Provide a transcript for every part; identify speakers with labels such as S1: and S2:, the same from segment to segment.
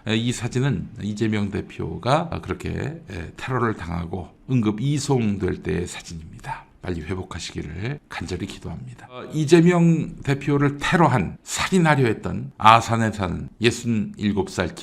S1: 이 사진은 이재명 대표가 그렇게 테러를 당하고 응급 이송될 때의 사진입니다. 빨리 회복하시기를 간절히 기도합니다. 이재명 대표를 테러한 살인하려 했던 아산에 사는 67살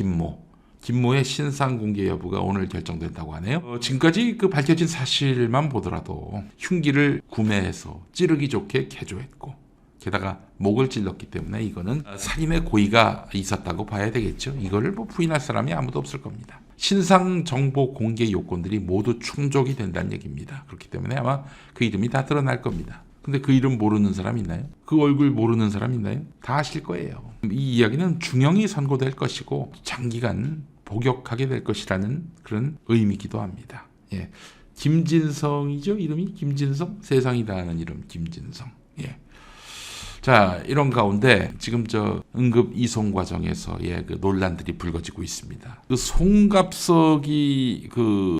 S1: 김모의 신상 공개 여부가 오늘 결정된다고 하네요. 지금까지 밝혀진 사실만 보더라도 흉기를 구매해서 찌르기 좋게 개조했고 게다가 목을 찔렀기 때문에 이거는 살인의 고의가 있었다고 봐야 되겠죠. 이거를 부인할 사람이 아무도 없을 겁니다. 신상 정보 공개 요건들이 모두 충족이 된다는 얘기입니다. 그렇기 때문에 아마 그 이름이 다 드러날 겁니다. 근데 그 이름 모르는 사람 있나요? 그 얼굴 모르는 사람 있나요? 다 아실 거예요. 이 이야기는 중형이 선고될 것이고 장기간 복역하게 될 것이라는 그런 의미이기도 합니다. 예. 김진성이죠? 이름이? 김진성? 세상이 다 아는 이름 김진성. 예. 자, 이런 가운데 지금 응급 이송 과정에서의 논란들이 불거지고 있습니다. 송갑석이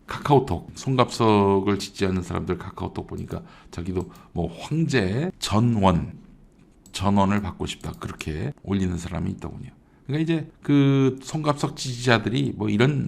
S1: 카카오톡, 송갑석을 지지하는 사람들 카카오톡 보니까 자기도 황제 전원을 받고 싶다 그렇게 올리는 사람이 있더군요. 그러니까 이제 송갑석 지지자들이 이런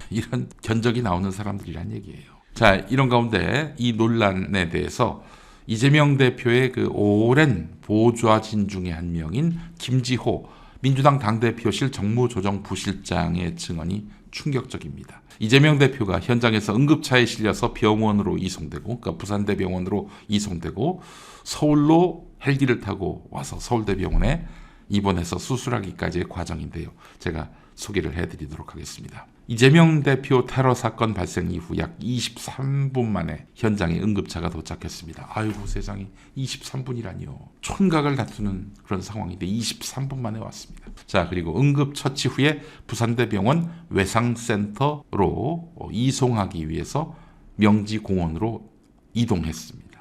S1: 견적이 나오는 사람들이란 얘기예요. 자, 이런 가운데 이 논란에 대해서 이재명 대표의 오랜 보좌진 중에 한 명인 김지호 민주당 당대표실 정무조정부실장의 증언이 충격적입니다. 이재명 대표가 현장에서 응급차에 실려서 병원으로 이송되고, 그러니까 부산대병원으로 이송되고 서울로 헬기를 타고 와서 서울대병원에 입원해서 수술하기까지의 과정인데요. 제가 소개를 해드리도록 하겠습니다. 이재명 대표 테러 사건 발생 이후 약 23분 만에 현장에 응급차가 도착했습니다. 아이고 세상에 23분이라니요. 촌각을 다투는 그런 상황인데 23분 만에 왔습니다. 자, 그리고 응급처치 후에 부산대병원 외상센터로 이송하기 위해서 명지공원으로 이동했습니다.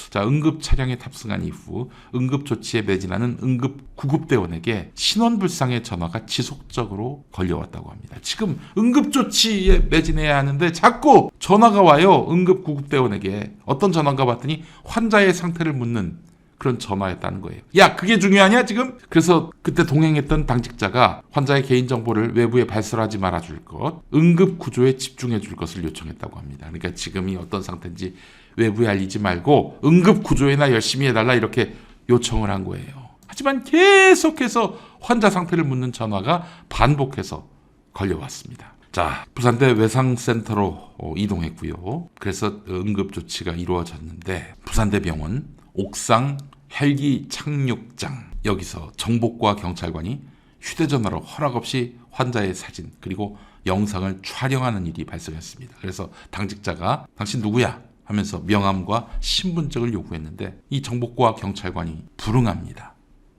S1: 자, 응급 차량에 탑승한 이후 응급 조치에 매진하는 응급 구급대원에게 신원불상의 전화가 지속적으로 걸려왔다고 합니다. 지금 응급 조치에 매진해야 하는데 자꾸 전화가 와요. 응급 구급대원에게. 어떤 전화인가 봤더니 환자의 상태를 묻는 그런 전화였다는 거예요. 야, 그게 중요하냐 지금? 그래서 그때 동행했던 당직자가 환자의 개인정보를 외부에 발설하지 말아줄 것, 응급 구조에 집중해 줄 것을 요청했다고 합니다. 그러니까 지금이 어떤 상태인지 외부에 알리지 말고 응급 구조에나 열심히 해달라 이렇게 요청을 한 거예요. 하지만 계속해서 환자 상태를 묻는 전화가 반복해서 걸려왔습니다. 자, 부산대 외상센터로 이동했고요. 그래서 응급조치가 이루어졌는데 부산대병원 옥상 헬기 착륙장, 여기서 정보과 경찰관이 휴대전화로 허락 없이 환자의 사진 그리고 영상을 촬영하는 일이 발생했습니다. 그래서 당직자가 당신 누구야? 하면서 명함과 신분증을 요구했는데 이 정보과 경찰관이 불응합니다.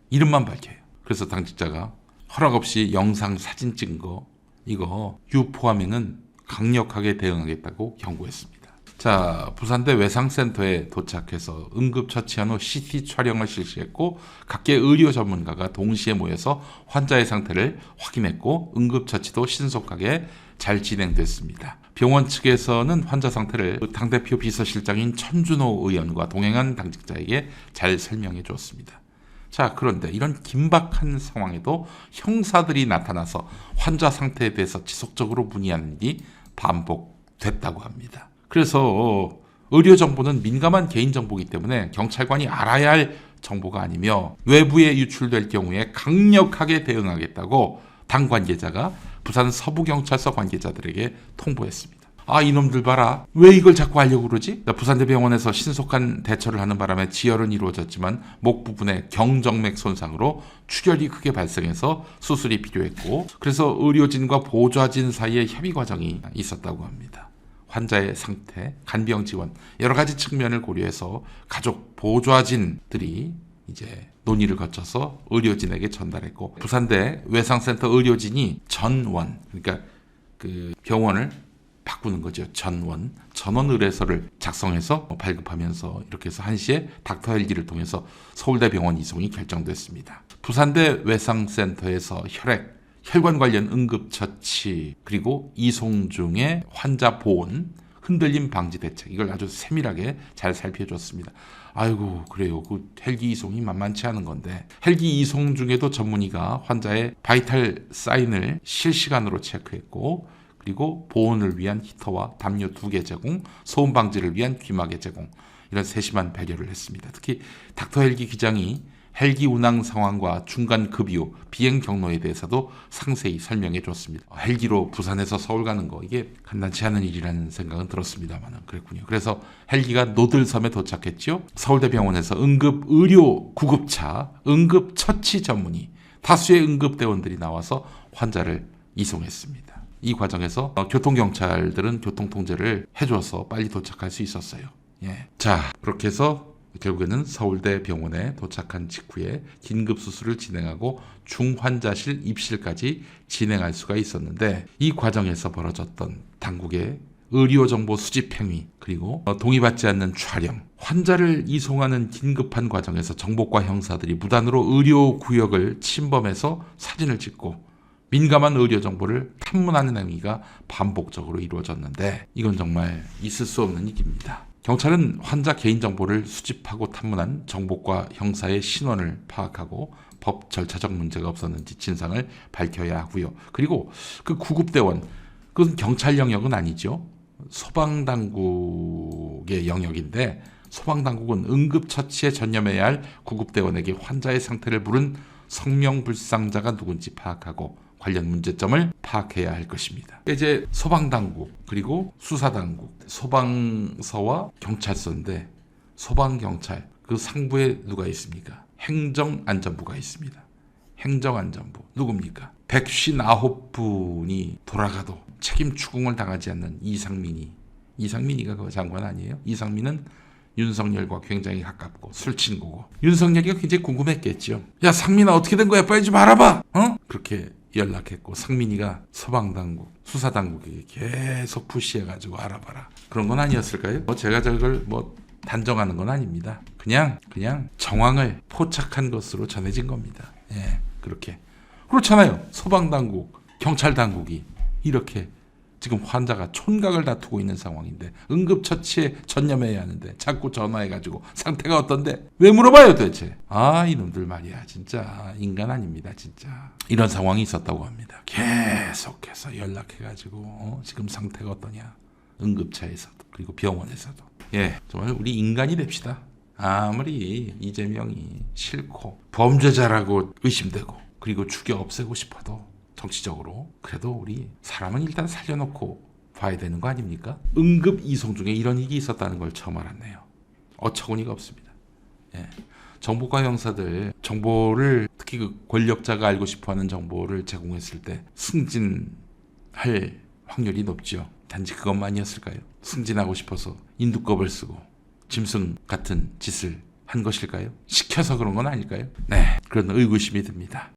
S1: 이름만 밝혀요. 그래서 당직자가 허락 없이 영상 사진 찍은 거 이거 유포하면은 강력하게 대응하겠다고 경고했습니다. 자, 부산대 외상센터에 도착해서 응급처치한 후 CT 촬영을 실시했고 각계 의료 전문가가 동시에 모여서 환자의 상태를 확인했고 응급처치도 신속하게 잘 진행됐습니다. 병원 측에서는 환자 상태를 당대표 비서실장인 천준호 의원과 동행한 당직자에게 잘 설명해 주었습니다. 자, 그런데 이런 긴박한 상황에도 형사들이 나타나서 환자 상태에 대해서 지속적으로 문의하는 일이 반복됐다고 합니다. 그래서 의료 정보는 민감한 개인정보이기 때문에 경찰관이 알아야 할 정보가 아니며 외부에 유출될 경우에 강력하게 대응하겠다고 당 관계자가 부산 서부경찰서 관계자들에게 통보했습니다. 이놈들 봐라. 왜 이걸 자꾸 하려고 그러지? 부산대병원에서 신속한 대처를 하는 바람에 지혈은 이루어졌지만 목 부분에 경정맥 손상으로 출혈이 크게 발생해서 수술이 필요했고 그래서 의료진과 보좌진 사이에 협의 과정이 있었다고 합니다. 환자의 상태, 간병 지원 여러 가지 측면을 고려해서 가족 보좌진들이 이제 논의를 거쳐서 의료진에게 전달했고 부산대 외상센터 의료진이 전원 그러니까 병원을 바꾸는 거죠. 전원 의뢰서를 작성해서 발급하면서 이렇게 해서 1시에 닥터 헬기를 통해서 서울대병원 이송이 결정됐습니다. 부산대 외상센터에서 혈관 관련 응급처치 그리고 이송 중에 환자 보온 흔들림 방지 대책 이걸 아주 세밀하게 잘 살펴줬습니다. 아이고 그래요. 그 헬기 이송이 만만치 않은 건데 헬기 이송 중에도 전문의가 환자의 바이탈 사인을 실시간으로 체크했고 그리고 보온을 위한 히터와 담요 2개 제공, 소음 방지를 위한 귀마개 제공 이런 세심한 배려를 했습니다. 특히 닥터 헬기 기장이 헬기 운항 상황과 중간 급유, 비행 경로에 대해서도 상세히 설명해 줬습니다. 헬기로 부산에서 서울 가는 거 이게 간단치 않은 일이라는 생각은 들었습니다만 그랬군요. 그래서 헬기가 노들섬에 도착했죠. 서울대병원에서 응급 의료 구급차, 응급 처치 전문의, 다수의 응급대원들이 나와서 환자를 이송했습니다. 이 과정에서 교통경찰들은 교통통제를 해줘서 빨리 도착할 수 있었어요. 예. 자, 그렇게 해서 결국에는 서울대병원에 도착한 직후에 긴급수술을 진행하고 중환자실 입실까지 진행할 수가 있었는데 이 과정에서 벌어졌던 당국의 의료정보 수집 행위 그리고 동의받지 않는 촬영 환자를 이송하는 긴급한 과정에서 정보과 형사들이 무단으로 의료구역을 침범해서 사진을 찍고 민감한 의료정보를 탐문하는 행위가 반복적으로 이루어졌는데 이건 정말 있을 수 없는 일입니다. 경찰은 환자 개인정보를 수집하고 탐문한 정보과 형사의 신원을 파악하고 법 절차적 문제가 없었는지 진상을 밝혀야 하고요. 그리고 그 구급대원, 그건 경찰 영역은 아니죠. 소방당국의 영역인데 소방당국은 응급처치에 전념해야 할 구급대원에게 환자의 상태를 물은 성명불상자가 누군지 파악하고 관련 문제점을 파악해야 할 것입니다. 이제 소방당국 그리고 수사당국, 소방서와 경찰서인데 소방경찰 그 상부에 누가 있습니까? 행정안전부가 있습니다. 행정안전부 누굽니까? 159분이 돌아가도 책임 추궁을 당하지 않는 이상민이가 그 장관 아니에요? 이상민은 윤석열과 굉장히 가깝고 술 친구고 윤석열이가 굉장히 궁금했겠죠. 야 상민아 어떻게 된 거야? 빨리 좀 알아봐. 그렇게 연락했고 상민이가 소방당국, 수사당국에게 계속 푸시해가지고 알아봐라. 그런 건 아니었을까요? 제가 저걸 단정하는 건 아닙니다. 그냥 정황을 포착한 것으로 전해진 겁니다. 예, 그렇게. 그렇잖아요. 소방당국, 경찰당국이 이렇게 지금 환자가 촌각을 다투고 있는 상황인데 응급처치에 전념해야 하는데 자꾸 전화해가지고 상태가 어떤데? 왜 물어봐요 도대체? 이놈들 말이야 진짜 인간 아닙니다 진짜. 이런 상황이 있었다고 합니다. 계속해서 연락해가지고 지금 상태가 어떠냐? 응급차에서도 그리고 병원에서도. 예, 정말 우리 인간이 됩시다. 아무리 이재명이 싫고 범죄자라고 의심되고 그리고 죽여 없애고 싶어도 정치적으로 그래도 우리 사람은 일단 살려놓고 봐야 되는 거 아닙니까? 응급 이송 중에 이런 일이 있었다는 걸 처음 알았네요. 어처구니가 없습니다. 예. 정보과 형사들 정보를 특히 그 권력자가 알고 싶어하는 정보를 제공했을 때 승진할 확률이 높죠. 단지 그것만이었을까요? 승진하고 싶어서 인두껍을 쓰고 짐승 같은 짓을 한 것일까요? 시켜서 그런 건 아닐까요? 네, 그런 의구심이 듭니다.